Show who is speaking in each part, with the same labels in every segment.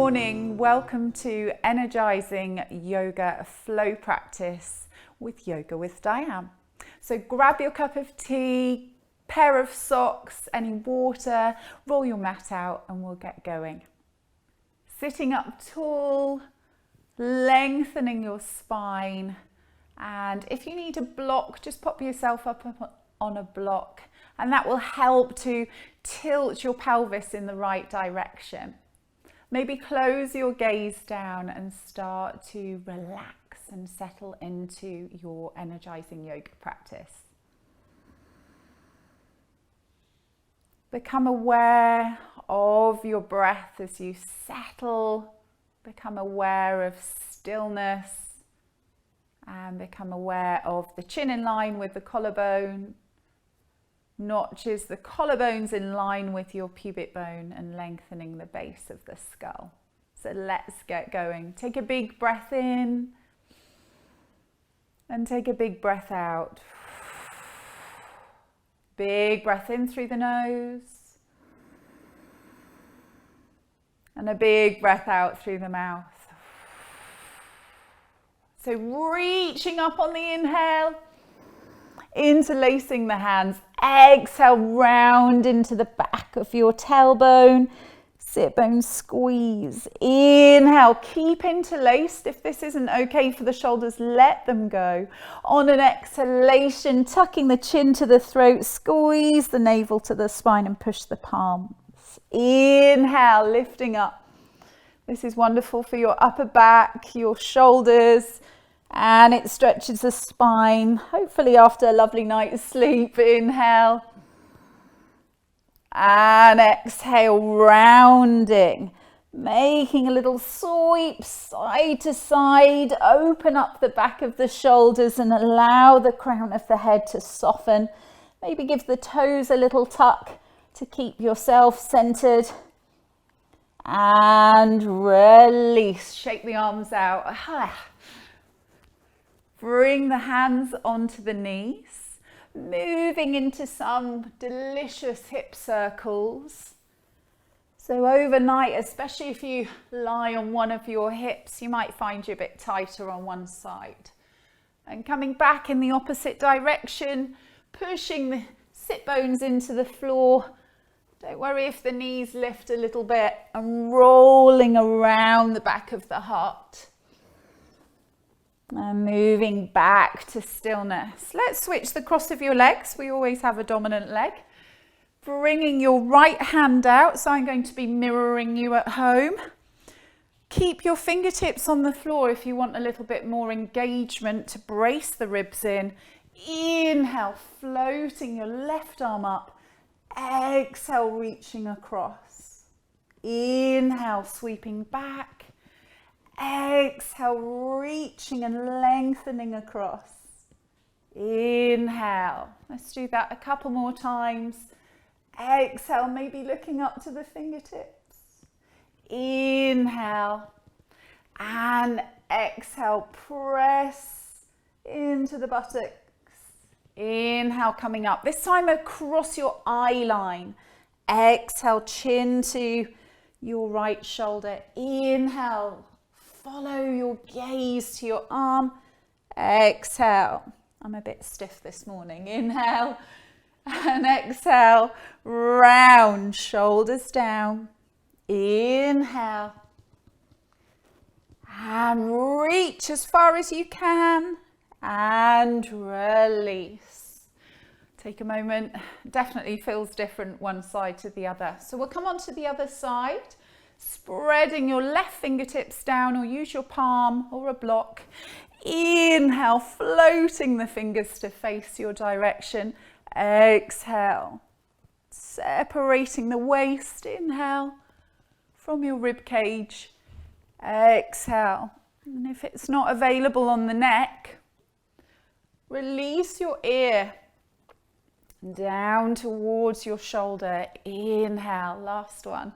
Speaker 1: morning, welcome to Energising Yoga Flow Practice with Yoga with Diane. So grab your cup of tea, pair of socks, any water, roll your mat out and we'll get going. Sitting up tall, lengthening your spine, and if you need a block, just pop yourself up on a block and that will help to tilt your pelvis in the right direction. Maybe close your gaze down and start to relax and settle into your energizing yoga practice. Become aware of your breath as you settle. Become aware of stillness and become aware of the chin in line with the collarbone. Notches the collarbones in line with your pubic bone and lengthening the base of the skull. So let's get going. Take a big breath in and take a big breath out. Big breath in through the nose and a big breath out through the mouth. So reaching up on the inhale, interlacing the hands. Exhale, round into the back of your tailbone, sit bone squeeze. Inhale, keep interlaced. If this isn't okay for the shoulders, let them go. On an exhalation, tucking the chin to the throat, squeeze the navel to the spine and push the palms. Inhale, lifting up. This is wonderful for your upper back, your shoulders, and it stretches the spine, hopefully after a lovely night's sleep. Inhale and exhale, rounding, making a little sweep side to side. Open up the back of the shoulders and allow the crown of the head to soften. Maybe give the toes a little tuck to keep yourself centered. And release, shake the arms out. Bring the hands onto the knees, moving into some delicious hip circles. So overnight, especially if you lie on one of your hips, you might find you a bit tighter on one side. And coming back in the opposite direction, pushing the sit bones into the floor. Don't worry if the knees lift a little bit, and rolling around the back of the heart. And moving back to stillness. Let's switch the cross of your legs. We always have a dominant leg. Bringing your right hand out. So I'm going to be mirroring you at home. Keep your fingertips on the floor if you want a little bit more engagement to brace the ribs in. Inhale, floating your left arm up. Exhale, reaching across. Inhale, sweeping back. Exhale, reaching and lengthening across. Inhale. Let's do that a couple more times. Exhale, maybe looking up to the fingertips. Inhale. And exhale, press into the buttocks. Inhale, coming up. This time across your eye line. Exhale, chin to your right shoulder. Inhale. Follow your gaze to your arm. Exhale. I'm a bit stiff this morning. Inhale and exhale. Round, shoulders down. Inhale. And reach as far as you can. And release. Take a moment. Definitely feels different one side to the other. So we'll come on to the other side. Spreading your left fingertips down, or use your palm or a block. Inhale, floating the fingers to face your direction. Exhale, separating the waist. Inhale from your rib cage. Exhale. And if it's not available on the neck, release your ear down towards your shoulder. Inhale, last one.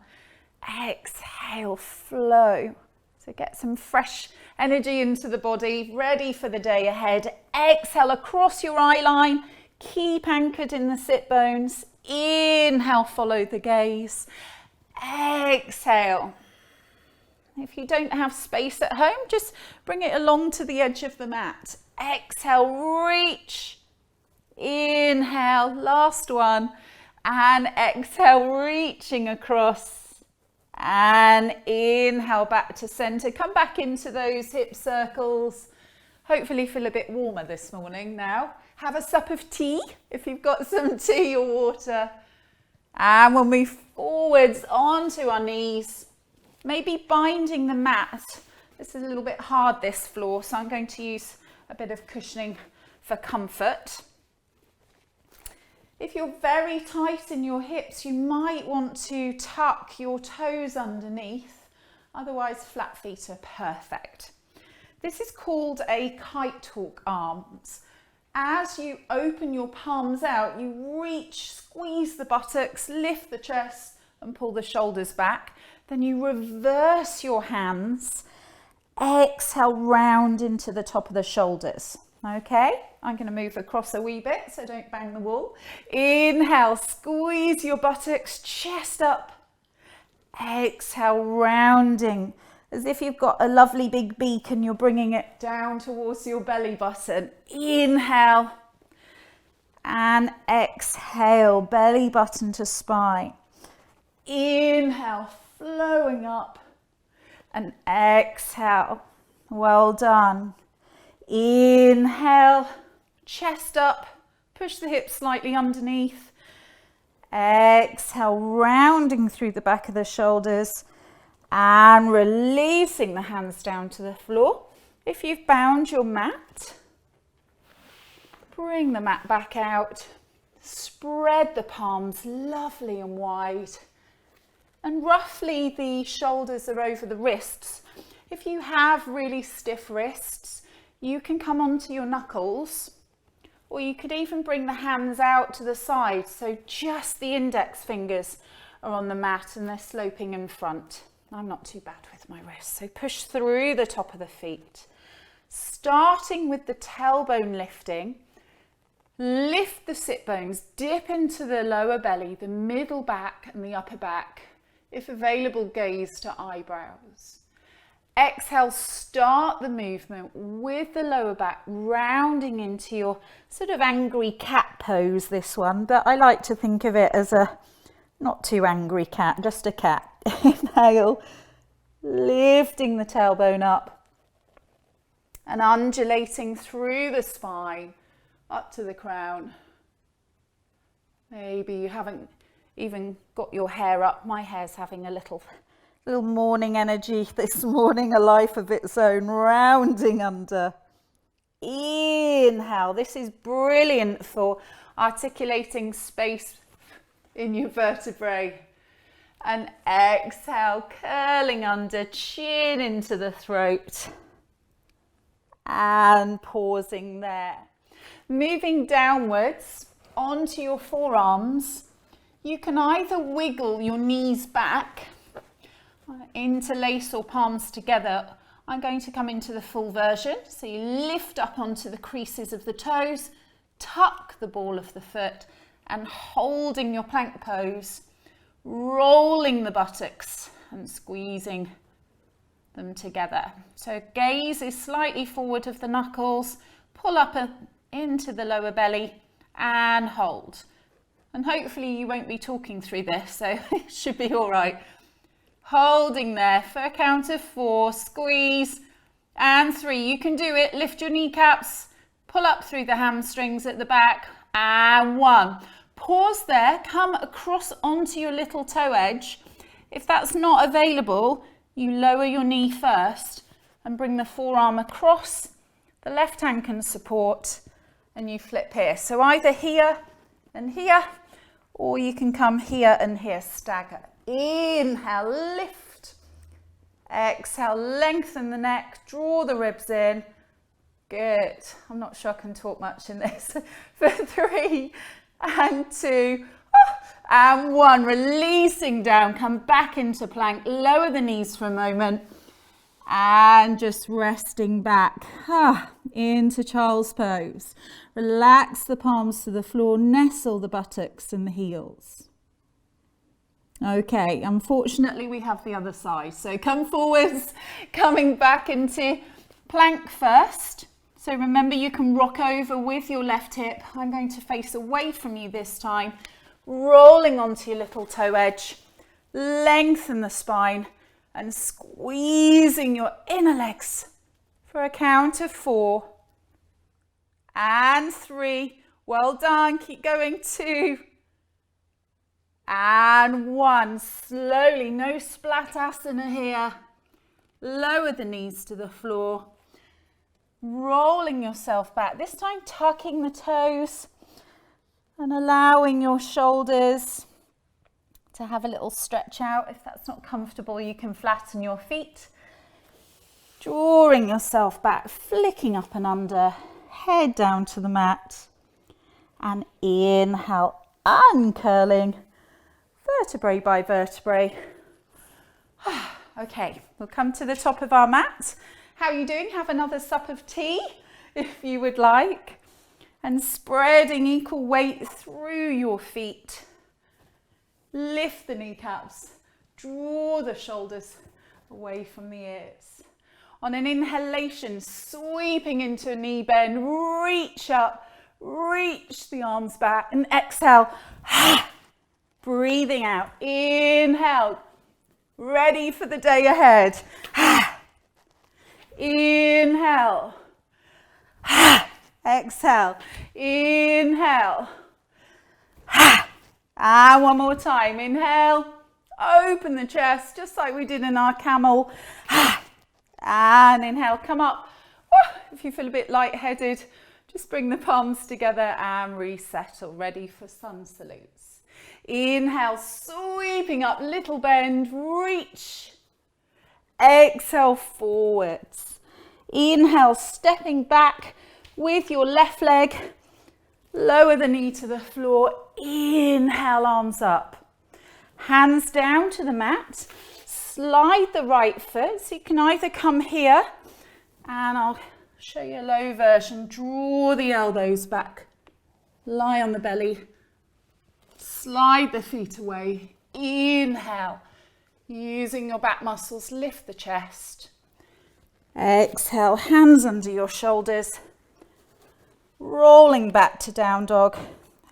Speaker 1: Exhale, flow. So get some fresh energy into the body, ready for the day ahead. Exhale across your eye line. Keep anchored in the sit bones. Inhale, follow the gaze. Exhale. If you don't have space at home, just bring it along to the edge of the mat. Exhale, reach. Inhale, last one. And exhale, reaching across. And inhale, back to center. Come back into those hip circles. Hopefully feel a bit warmer this morning now. Have a sup of tea if you've got some tea or water. And we'll move forwards onto our knees. Maybe binding the mat. This is a little bit hard, this floor, so I'm going to use a bit of cushioning for comfort. If you're very tight in your hips, you might want to tuck your toes underneath. Otherwise, flat feet are perfect. This is called a kite talk arms. As you open your palms out, you reach, squeeze the buttocks, lift the chest and pull the shoulders back. Then you reverse your hands, exhale, round into the top of the shoulders. Okay, I'm going to move across a wee bit, so don't bang the wall. Inhale, squeeze your buttocks, chest up. Exhale, rounding, as if you've got a lovely big beak and you're bringing it down towards your belly button. Inhale and exhale, belly button to spine. Inhale, flowing up, and exhale. Well done. Inhale, chest up, push the hips slightly underneath. Exhale, rounding through the back of the shoulders and releasing the hands down to the floor. If you've bound your mat, bring the mat back out. Spread the palms lovely and wide. And roughly the shoulders are over the wrists. If you have really stiff wrists, you can come onto your knuckles, or you could even bring the hands out to the side. So just the index fingers are on the mat and they're sloping in front. I'm not too bad with my wrists. So push through the top of the feet. Starting with the tailbone lifting, lift the sit bones, dip into the lower belly, the middle back and the upper back. If available, gaze to eyebrows. Exhale, start the movement with the lower back rounding into your sort of angry cat pose, this one, but I like to think of it as a not too angry cat, just a cat. Inhale, lifting the tailbone up and undulating through the spine up to the crown. Maybe you haven't even got your hair up. My hair's having a little morning energy this morning, a life of its own, rounding under. Inhale, this is brilliant for articulating space in your vertebrae. And exhale, curling under, chin into the throat. And pausing there. Moving downwards onto your forearms, you can either wiggle your knees back, interlace or palms together. I'm going to come into the full version. So you lift up onto the creases of the toes, tuck the ball of the foot, and holding your plank pose, rolling the buttocks and squeezing them together. So gaze is slightly forward of the knuckles, pull up into the lower belly and hold. And hopefully you won't be talking through this, so it should be all right. Holding there for a count of 4, squeeze, and 3. You can do it. Lift your kneecaps, pull up through the hamstrings at the back, and 1. Pause there, come across onto your little toe edge. If that's not available, you lower your knee first and bring the forearm across. The left hand can support and you flip here. So either here and here, or you can come here and here, stagger. Inhale, lift. Exhale, lengthen the neck, draw the ribs in. Good. I'm not sure I can talk much in this. For 3 and 2 and 1. Releasing down, come back into plank, lower the knees for a moment and just resting back into child's pose. Relax the palms to the floor, nestle the buttocks and the heels. Okay, unfortunately we have the other side. So come forwards, coming back into plank first. So remember, you can rock over with your left hip. I'm going to face away from you this time, rolling onto your little toe edge. Lengthen the spine and squeezing your inner legs for a count of 4 and 3. Well done. Keep going. 2 and 1. Slowly, no splattasana here. Lower the knees to the floor. Rolling yourself back. This time tucking the toes and allowing your shoulders to have a little stretch out. If that's not comfortable, you can flatten your feet. Drawing yourself back, flicking up and under, head down to the mat. And inhale, uncurling, vertebrae by vertebrae. Okay, we'll come to the top of our mat. How are you doing? Have another sup of tea if you would like. And spreading equal weight through your feet. Lift the kneecaps, draw the shoulders away from the ears. On an inhalation, sweeping into a knee bend, reach up, reach the arms back, and exhale, breathing out. Inhale, ready for the day ahead. Inhale, exhale, inhale. And one more time. Inhale, open the chest, just like we did in our camel. And inhale, come up. If you feel a bit lightheaded, just bring the palms together and resettle, ready for sun salutes. Inhale, sweeping up, little bend, reach. Exhale, forwards. Inhale, stepping back with your left leg. Lower the knee to the floor. Inhale, arms up. Hands down to the mat. Slide the right foot. So you can either come here, and I'll show you a low version. Draw the elbows back. Lie on the belly. Slide the feet away. Inhale. Using your back muscles, lift the chest. Exhale, hands under your shoulders. Rolling back to down dog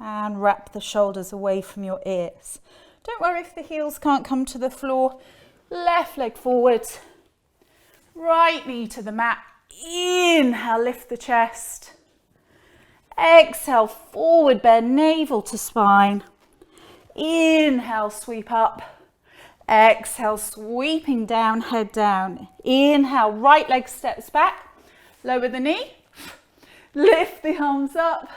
Speaker 1: and wrap the shoulders away from your ears. Don't worry if the heels can't come to the floor. Left leg forward, right knee to the mat. Inhale, lift the chest. Exhale, forward bend, navel to spine. Inhale, sweep up. Exhale, sweeping down, head down. Inhale, right leg steps back. Lower the knee. Lift the arms up,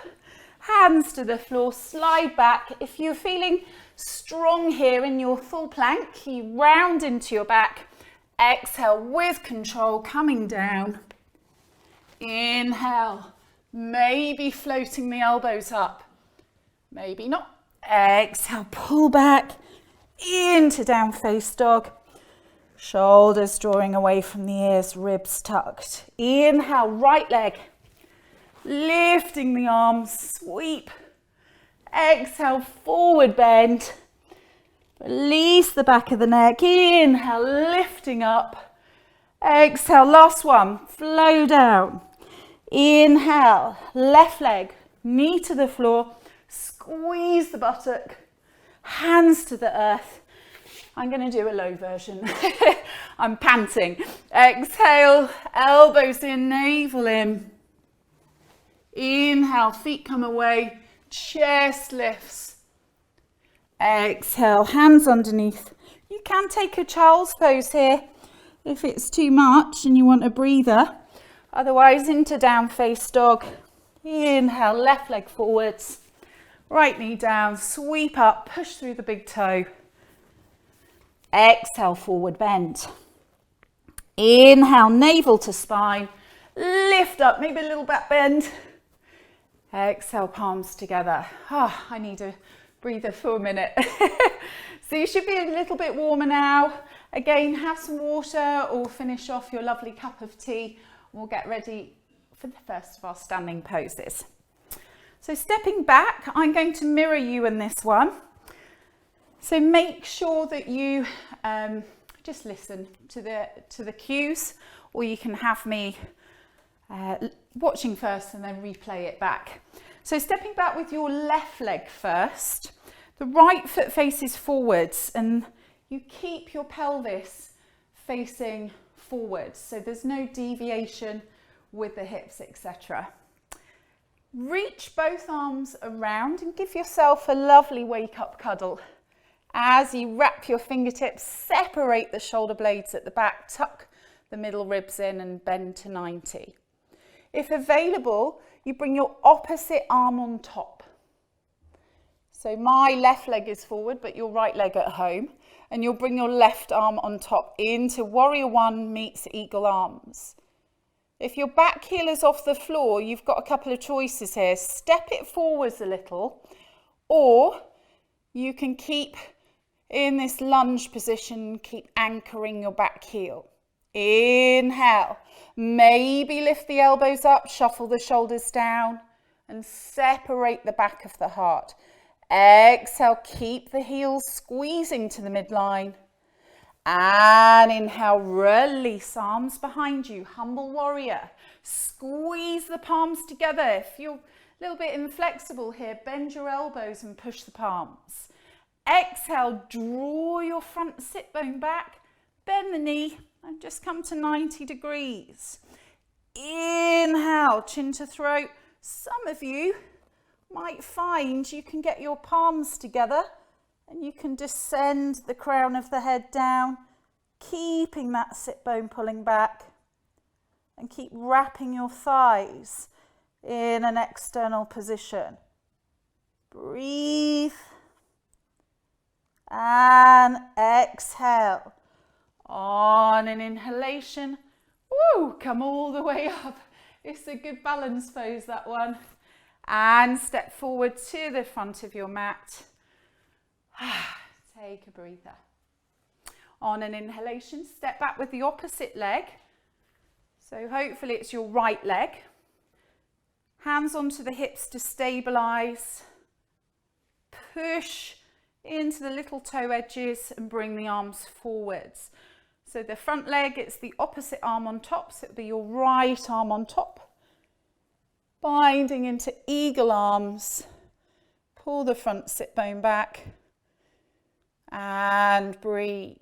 Speaker 1: hands to the floor, slide back. If you're feeling strong here in your full plank, you round into your back. Exhale with control, coming down. Inhale, maybe floating the elbows up, maybe not. Exhale, pull back into down face dog. Shoulders drawing away from the ears, ribs tucked. Inhale, right leg. Lifting the arms, sweep. Exhale, forward bend. Release the back of the neck. Inhale, lifting up. Exhale, last one, flow down. Inhale, left leg, knee to the floor. Squeeze the buttock, hands to the earth. I'm going to do a low version. I'm panting. Exhale, elbows in, navel in. Inhale, feet come away, chest lifts. Exhale, hands underneath. You can take a child's pose here if it's too much and you want a breather. Otherwise, into down face dog. Inhale, left leg forwards. Right knee down, sweep up, push through the big toe. Exhale, forward bend. Inhale, navel to spine. Lift up, maybe a little back bend. Exhale, palms together. I need a breather for a minute. So you should be a little bit warmer now. Again, have some water or finish off your lovely cup of tea. We'll get ready for the first of our standing poses. So stepping back, I'm going to mirror you in this one. So make sure that you just listen to the cues, or you can have me watching first and then replay it back. So stepping back with your left leg first, the right foot faces forwards and you keep your pelvis facing forwards, so there's no deviation with the hips, etc. Reach both arms around and give yourself a lovely wake up cuddle. As you wrap your fingertips, separate the shoulder blades at the back, tuck the middle ribs in and bend to 90. If available, you bring your opposite arm on top. So my left leg is forward, but your right leg at home. And you'll bring your left arm on top into Warrior One meets Eagle Arms. If your back heel is off the floor, you've got a couple of choices here. Step it forwards a little, or you can keep in this lunge position, keep anchoring your back heel. Inhale, maybe lift the elbows up, shuffle the shoulders down and separate the back of the heart. Exhale, keep the heels squeezing to the midline. And inhale, release, arms behind you, humble warrior. Squeeze the palms together. If you're a little bit inflexible here, bend your elbows and push the palms. Exhale, draw your front sit bone back, bend the knee and just come to 90 degrees. Inhale, chin to throat. Some of you might find you can get your palms together and you can descend the crown of the head down, keeping that sit bone pulling back, and keep wrapping your thighs in an external position. Breathe and exhale. On an inhalation, woo, come all the way up. It's a good balance pose, that one. And step forward to the front of your mat. Take a breather. On an inhalation, step back with the opposite leg. So hopefully it's your right leg. Hands onto the hips to stabilize. Push into the little toe edges and bring the arms forwards. So the front leg, it's the opposite arm on top, so it'll be your right arm on top. Binding into eagle arms. Pull the front sit bone back and breathe.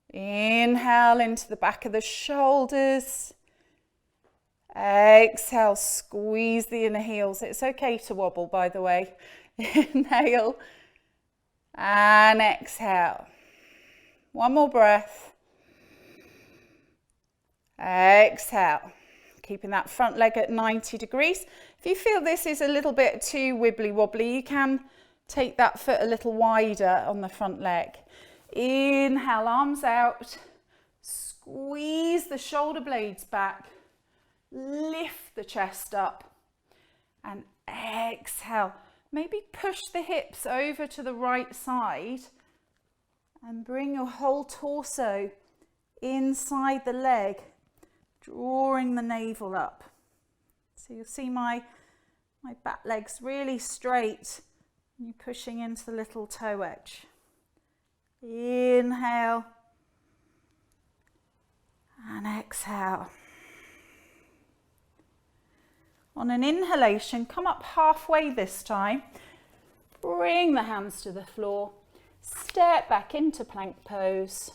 Speaker 1: Inhale into the back of the shoulders. Exhale, squeeze the inner heels. It's okay to wobble, by the way. Inhale and exhale. One more breath. Exhale. Keeping that front leg at 90 degrees. If you feel this is a little bit too wibbly wobbly, you can take that foot a little wider on the front leg. Inhale, arms out. Squeeze the shoulder blades back. Lift the chest up. And exhale. Maybe push the hips over to the right side and bring your whole torso inside the leg, drawing the navel up. So you'll see my back legs really straight. And you're pushing into the little toe edge. Inhale and exhale. On an inhalation, come up halfway this time. Bring the hands to the floor. Step back into plank pose.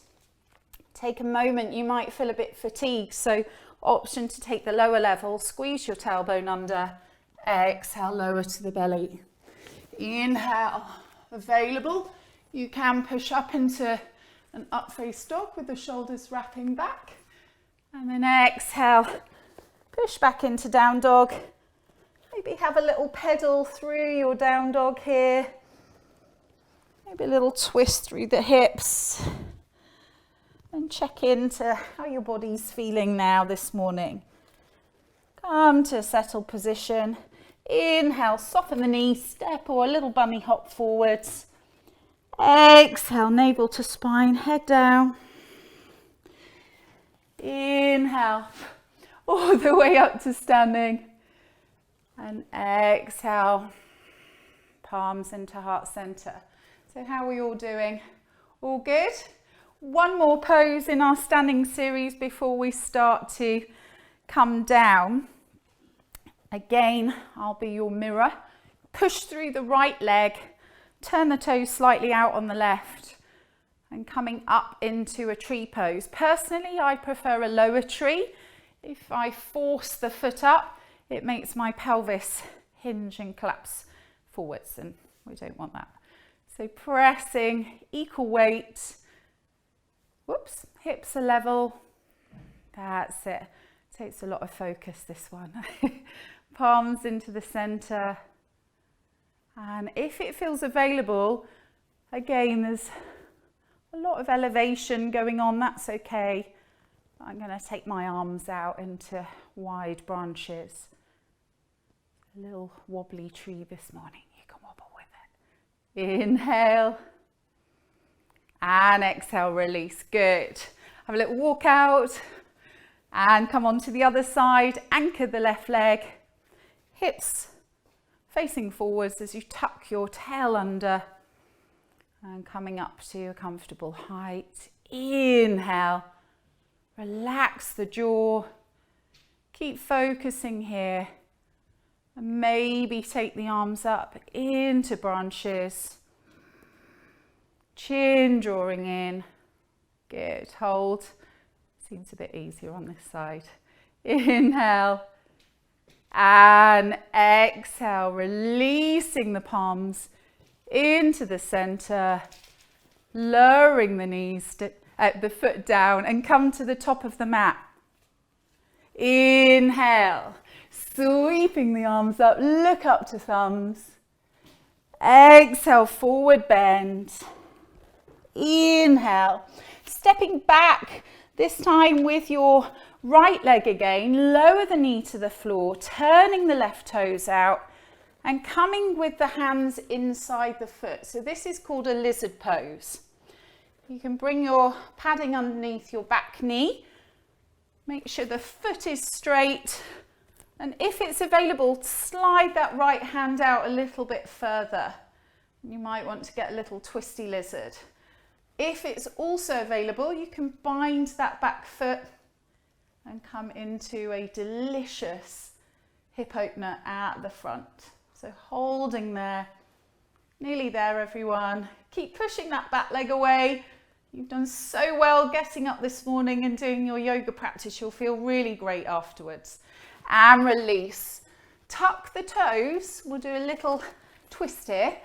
Speaker 1: Take a moment, you might feel a bit fatigued, so option to take the lower level, squeeze your tailbone under, exhale, lower to the belly. Inhale, available. You can push up into an up face dog with the shoulders wrapping back. And then exhale, push back into down dog. Maybe have a little pedal through your down dog here. Maybe a little twist through the hips. And check into how your body's feeling now this morning. Come to a settled position. Inhale, soften the knees, step or a little bunny hop forwards. Exhale, navel to spine, head down. Inhale, all the way up to standing. And exhale, palms into heart center. So how are we all doing? All good? One more pose in our standing series before we start to come down. Again, I'll be your mirror. Push through the right leg, turn the toes slightly out on the left, and coming up into a tree pose. Personally, I prefer a lower tree. If I force the foot up, it makes my pelvis hinge and collapse forwards, and we don't want that. So pressing, equal weight. Whoops, hips are level. That's it. Takes a lot of focus, this one. Palms into the center. And if it feels available, again, there's a lot of elevation going on, that's okay. I'm going to take my arms out into wide branches. A little wobbly tree this morning, you can wobble with it. Inhale and exhale, release, good. Have a little walk out and come on to the other side, anchor the left leg, hips facing forwards as you tuck your tail under. And coming up to a comfortable height. Inhale, relax the jaw, keep focusing here, and maybe take the arms up into branches, chin drawing in, good, hold, seems a bit easier on this side. Inhale and exhale, releasing the palms into the center, lowering the knees, the foot down, and come to the top of the mat. Inhale, sweeping the arms up, look up to thumbs. Exhale, forward bend. Inhale, stepping back, this time with your right leg again, lower the knee to the floor, turning the left toes out, and coming with the hands inside the foot. So this is called a lizard pose. You can bring your padding underneath your back knee. Make sure the foot is straight. And if it's available, slide that right hand out a little bit further. You might want to get a little twisty lizard. If it's also available, you can bind that back foot and come into a delicious hip opener at the front. So holding there, nearly there everyone. Keep pushing that back leg away. You've done so well getting up this morning and doing your yoga practice. You'll feel really great afterwards. And release. Tuck the toes. We'll do a little twist here.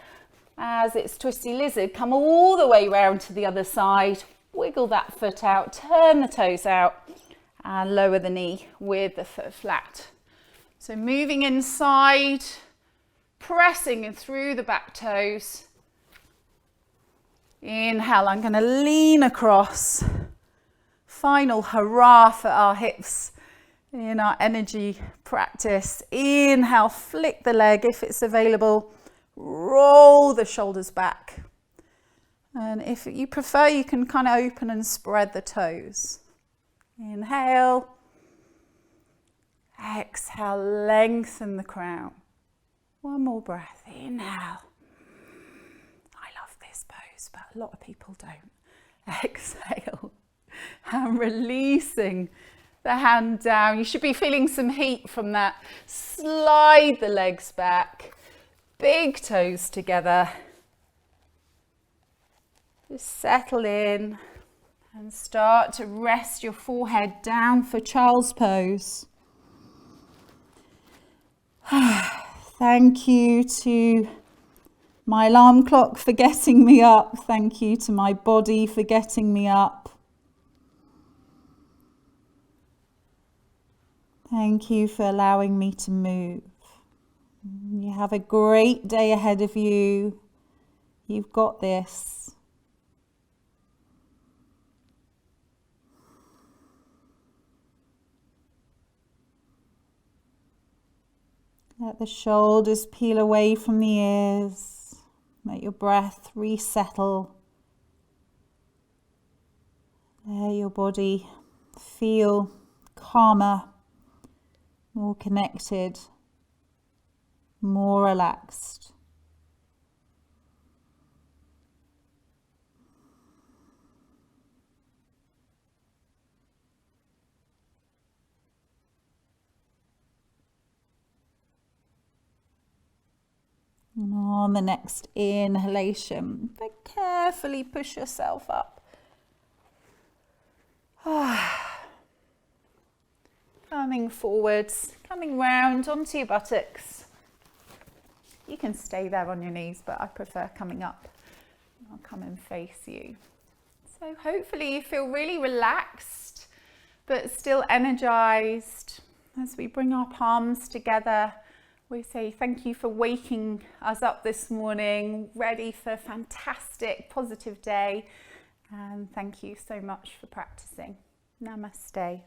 Speaker 1: As it's twisty lizard, come all the way round to the other side. Wiggle that foot out, turn the toes out and lower the knee with the foot flat. So moving inside. Pressing through the back toes. Inhale, I'm going to lean across. Final hurrah for our hips in our energy practice. Inhale, flick the leg if it's available. Roll the shoulders back. And if you prefer, you can kind of open and spread the toes. Inhale. Exhale, lengthen the crown. One more breath. Inhale. I love this pose, but a lot of people don't. Exhale. And releasing the hand down. You should be feeling some heat from that. Slide the legs back. Big toes together. Just settle in and start to rest your forehead down for child's pose. Thank you to my alarm clock for getting me up. Thank you to my body for getting me up. Thank you for allowing me to move. You have a great day ahead of you. You've got this. Let the shoulders peel away from the ears. Let your breath resettle. Let your body feel calmer, more connected, more relaxed. on the next inhalation. But carefully push yourself up. Coming forwards, coming round onto your buttocks. You can stay there on your knees, but I prefer coming up. I'll come and face you. So hopefully you feel really relaxed, but still energized. As we bring our palms together, we say thank you for waking us up this morning, ready for a fantastic, positive day. And thank you so much for practicing. Namaste.